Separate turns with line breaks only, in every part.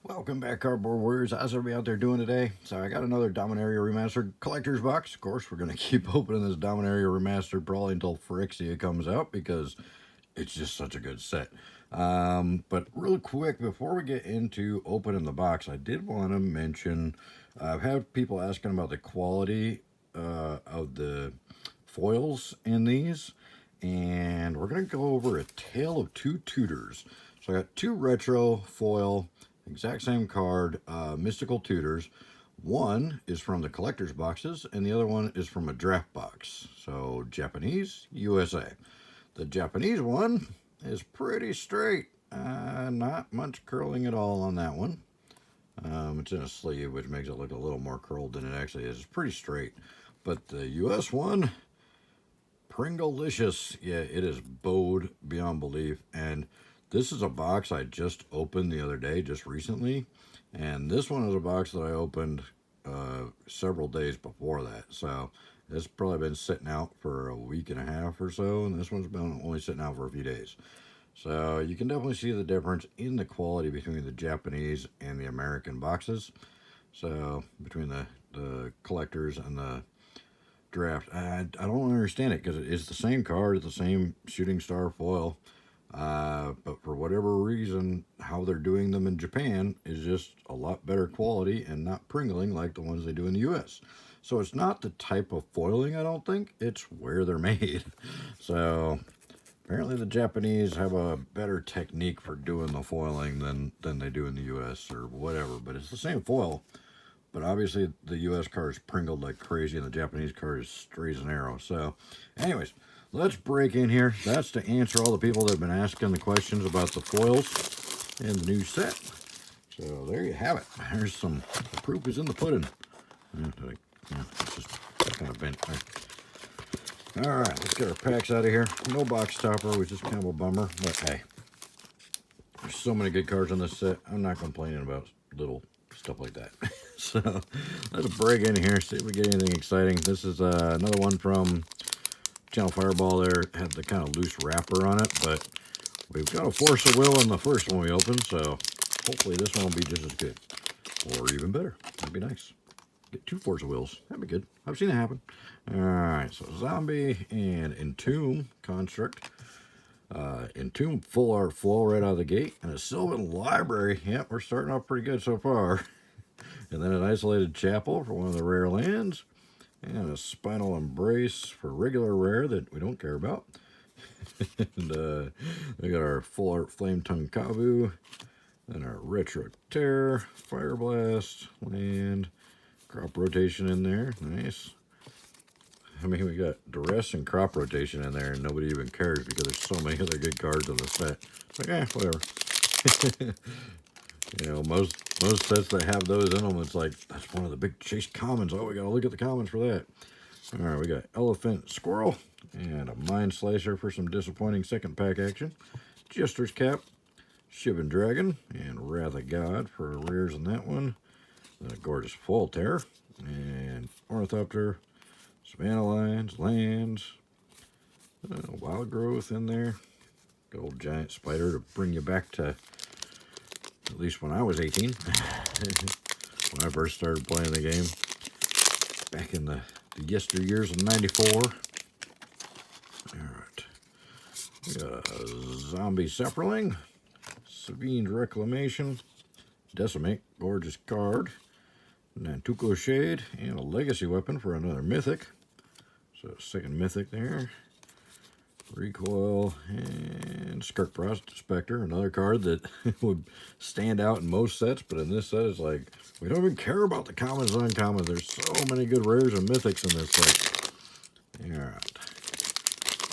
Welcome back, Cardboard Warriors. How's everybody out there doing today? So I got another Dominaria Remastered collector's box. Of course, we're going to keep opening this Dominaria Remastered probably until Phyrexia comes out because it's just such a good set. But real quick, before we get into opening the box, I did want to mention, I've had people asking about the quality of the foils in these, and we're going to go over a tale of two tutors. So I got two retro foil, exact same card, mystical tutors. One is from the collector's boxes, and the other one is from a draft box. So Japanese, USA. The Japanese one is pretty straight. Not much curling at all on that one. It's in a sleeve, which makes it look a little more curled than it actually is. It's pretty straight. But the US one, Pringlicious. Yeah, it is bowed beyond belief. And this is a box I just opened the other day, just recently. And this one is a box that I opened several days before that. So it's probably been sitting out for a week and a half or so. And this one's been only sitting out for a few days. So you can definitely see the difference in the quality between the Japanese and the American boxes. So between the collectors and the draft, I don't understand it because it is the same card, it's the same shooting star foil. But for whatever reason, how they're doing them in Japan is just a lot better quality and not pringling like the ones they do in the US. So it's not the type of foiling, I don't think, it's where they're made. So apparently the Japanese have a better technique for doing the foiling than they do in the US or whatever, but it's the same foil. But obviously the US card is pringled like crazy and the Japanese card is straight as an arrow. So anyways, let's break in here. That's to answer all the people that have been asking the questions about the foils and the new set. So there you have it. There's some, the proof is in the pudding. It's just kind of bent there. All right, let's get our packs out of here. No box topper, which is kind of a bummer, but hey, there's so many good cards on this set. I'm not complaining about little stuff like that. So let's break in here, see if we get anything exciting. This is another one from Channel Fireball. There had the kind of loose wrapper on it, but we've got a Force of Will in the first one we opened, so hopefully this one will be just as good or even better. That'd be nice. Get two Force of Wills. That'd be good. I've seen it happen. All right, so Zombie and Entomb Construct. Entomb full art flow right out of the gate, and a Sylvan Library. Yep, we're starting off pretty good so far. And then an Isolated Chapel for one of the rare lands, and a Spinal Embrace for regular rare that we don't care about. And we got our full art Flame Tongue Kavu, then our Retro Terror, Fire Blast, land, crop rotation in there. Nice. I mean, we got duress and crop rotation in there, and nobody even cares because there's so many other good cards on the set. It's like, whatever. You know, most sets that have those in them, it's like, that's one of the big chase commons. Oh, we gotta look at the commons for that. All right, we got Elephant Squirrel and a Mind Slicer for some disappointing second pack action. Jester's Cap, Shivan Dragon, and Wrath of God for rares in that one. Then a gorgeous Full Terror, and Ornithopter, Savannah Lines, lands, Wild Growth in there. Good old giant spider to bring you back to at least when I was 18. When I first started playing the game. Back in the yesteryears of 94. Alright. We got a Zombie Sepperling, Savine's Reclamation, Decimate, gorgeous card, Nantuko Shade, and a Legacy Weapon for another Mythic. So second Mythic there. Recoil and Skirk Prospector, another card that would stand out in most sets, but in this set it's like, we don't even care about the commons and uncommons. There's so many good rares and mythics in this set. Alright.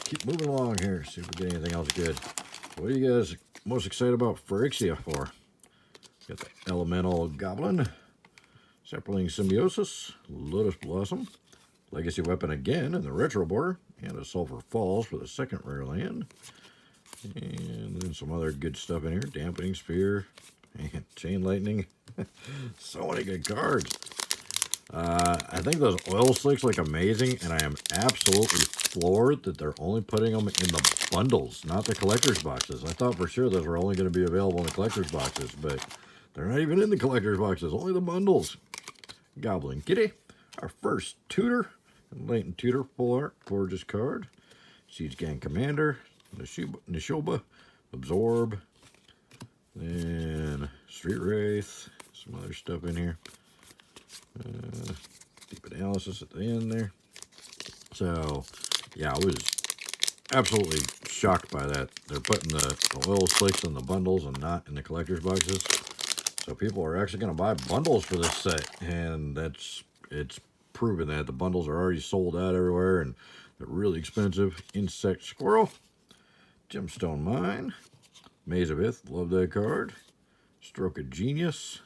Keep moving along here, see if we get anything else good. What are you guys most excited about Phyrexia for? Got the Elemental Goblin, Sepperling Symbiosis, Lotus Blossom, Legacy Weapon again in the retro border, and a Sulphur Falls for the second rare land. And then some other good stuff in here. Dampening Spear and Chain Lightning. So many good cards. I think those oil slicks look amazing, and I am absolutely floored that they're only putting them in the bundles, not the collector's boxes. I thought for sure those were only going to be available in the collector's boxes, but They're not even in the collector's boxes, only the bundles. Goblin Kitty, our first tutor, Latent Tutor full art, gorgeous card. Siege Gang Commander, Nishoba, Absorb, then Street Wraith, some other stuff in here. Deep Analysis at the end there. So, yeah, I was absolutely shocked by that. They're putting the oil slicks in the bundles and not in the collector's boxes. So people are actually going to buy bundles for this set, and it's proven that the bundles are already sold out everywhere, and they're really expensive. Insect Squirrel, Gemstone Mine, Maze of Ith, love that card. Stroke of Genius,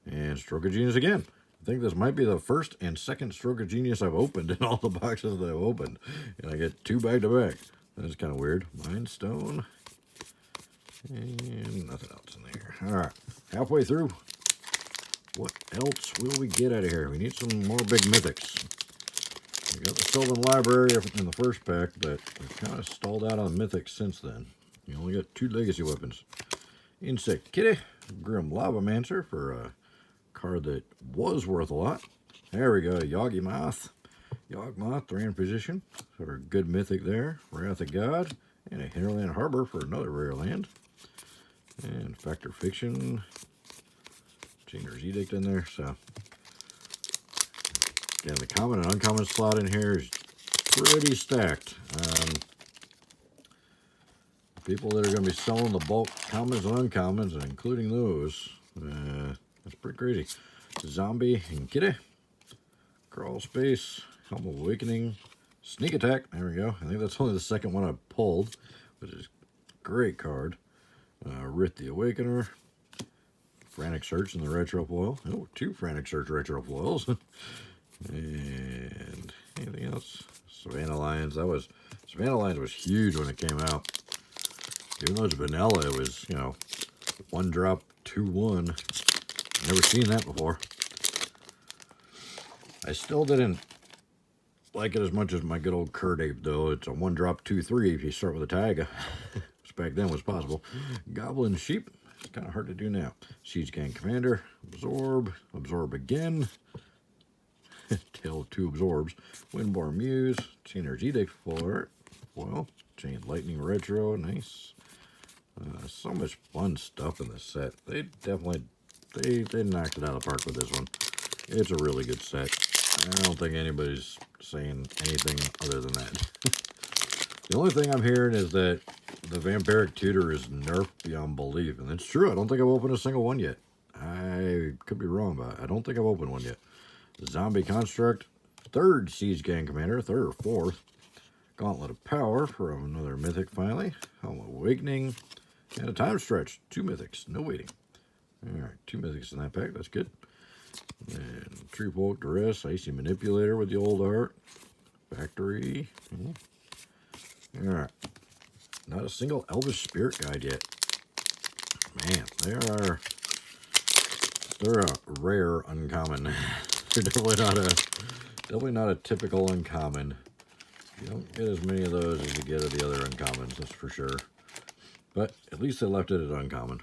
and Stroke of Genius again. I think this might be the first and second Stroke of Genius I've opened in all the boxes that I've opened. And I get 2 back to back. That's kind of weird. Mind Stone. And nothing else in there. Alright, halfway through. What else will we get out of here? We need some more big mythics. We got the Sylvan Library in the first pack, but we've kind of stalled out on mythics since then. You only got 2 legacy weapons. Insect Kitty, Grim Lavamancer for a card that was worth a lot. There we go, Yawgmoth. Yawgmoth, 3 in position. Sort of good mythic there. Wrath of God, and a Hinterland Harbor for another rare land. And Factor Fiction. Chainer's Edict in there, so. Again, the common and uncommon slot in here is pretty stacked. People that are going to be selling the bulk commons and uncommons, and including those, that's pretty crazy. Zombie and Kitty, Crawl Space, Helm of Awakening, Sneak Attack. There we go. I think that's only the second one I pulled, which is a great card. Rith the Awakener, Frantic Search in the retro foil. Oh, 2 Frantic Search retro foils. And anything else? Savannah Lions. Savannah Lions was huge when it came out. Even though it's vanilla, it was, 1 drop, 2/1. Never seen that before. I still didn't like it as much as my good old Curd Ape, though. It's a 1 drop, 2/3 if you start with a tag. Which back then was possible. Goblin Sheep. It's kind of hard to do now. Siege Gang Commander. Absorb. Absorb again. Tale of 2 Absorbs. Windborne Muse. Chainer's Edict full art. Well, Chain Lightning Retro. Nice. So much fun stuff in this set. They definitely, they knocked it out of the park with this one. It's a really good set. I don't think anybody's saying anything other than that. The only thing I'm hearing is that the Vampiric Tutor is nerfed beyond belief. And it's true. I don't think I've opened a single one yet. I could be wrong, but I don't think I've opened one yet. Zombie Construct. 3rd Siege Gang Commander. 3rd or 4th. Gauntlet of Power for another mythic finally. Helm of Awakening. And a Time Stretch. 2 mythics. No waiting. Alright, 2 mythics in that pack. That's good. And Tree Folk Duress. Icy Manipulator with the old art. Factory. Alright. Not a single Elvish Spirit Guide yet. Man, they're a rare uncommon. They're definitely not a typical uncommon. You don't get as many of those as you get of the other uncommons, that's for sure. But at least they left it at uncommon.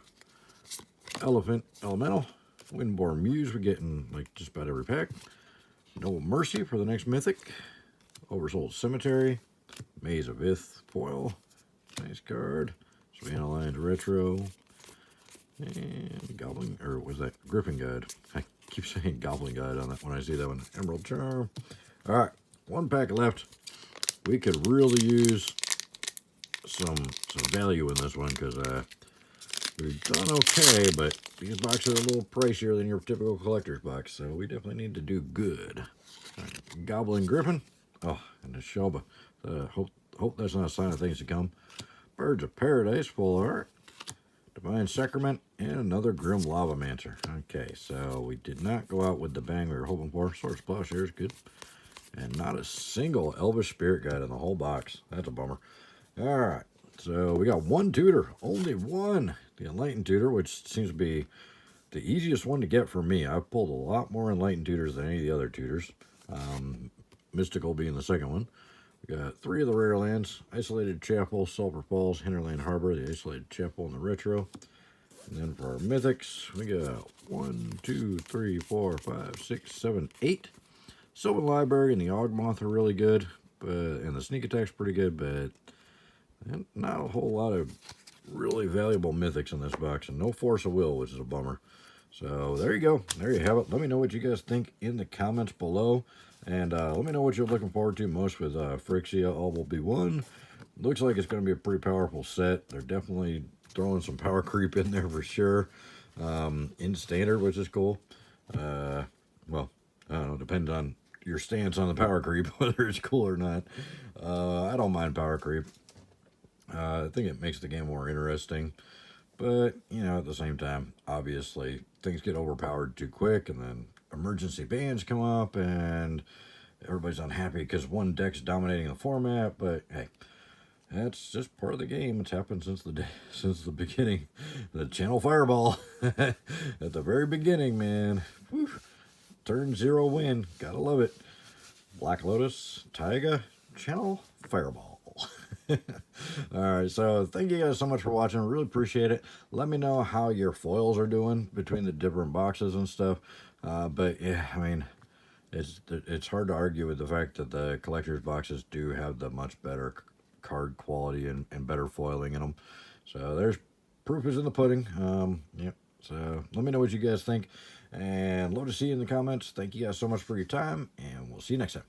Elemental, Windborne Muse, we're getting like just about every pack. No Mercy for the next mythic. Oversold Cemetery, Maze of Ith foil, nice card. Savannah Lions Retro, and Goblin, or was that Griffin Guide? I keep saying Goblin Guide on that when I see that one. Emerald Charm. All right, 1 pack left. We could really use some value in this one because we've done okay, but these boxes are a little pricier than your typical collector's box, so we definitely need to do good. Right, Goblin Griffin. Oh, and the Shelba. Hope that's not a sign of things to come. Birds of Paradise, full art. Divine Sacrament, and another Grim Lavamancer. Okay, so we did not go out with the bang we were hoping for. Source Plowshares, good. And not a single Elvish Spirit Guide in the whole box. That's a bummer. Alright, so we got 1 tutor. Only 1. The Enlightened Tutor, which seems to be the easiest one to get for me. I've pulled a lot more Enlightened Tutors than any of the other tutors. Mystical being the second one. We got 3 of the rare lands. Isolated Chapel, Sulphur Falls, Hinterland Harbor, the Isolated Chapel, and the Retro. And then for our mythics, we got 1, 2, 3, 4, 5, 6, 7, 8. Sylvan Library and the Ogmoth are really good, and the sneak attack's pretty good, but not a whole lot of really valuable mythics in this box, and no Force of Will, which is a bummer. So there you go. There you have it. Let me know what you guys think in the comments below, and let me know what you're looking forward to most with Phyrexia All Will Be One. Looks like it's going to be a pretty powerful set. They're definitely throwing some power creep in there for sure. In standard, which is cool. Well, I don't know, depends on your stance on the power creep, whether it's cool or not. I don't mind power creep. I think it makes the game more interesting. But, you know, at the same time, obviously, things get overpowered too quick, and then emergency bans come up, and everybody's unhappy because one deck's dominating the format. But, hey, that's just part of the game. It's happened since the beginning. The Channel Fireball at the very beginning, man. Whew. Turn 0 win. Gotta love it. Black Lotus, Taiga, Channel Fireball. Alright, so thank you guys so much for watching. I really appreciate it. Let me know how your foils are doing between the different boxes and stuff. But yeah, I mean, it's hard to argue with the fact that the collector's boxes do have the much better card quality and better foiling in them. So there's proof is in the pudding. Yep. So let me know what you guys think, and love to see you in the comments. Thank you guys so much for your time, and we'll see you next time.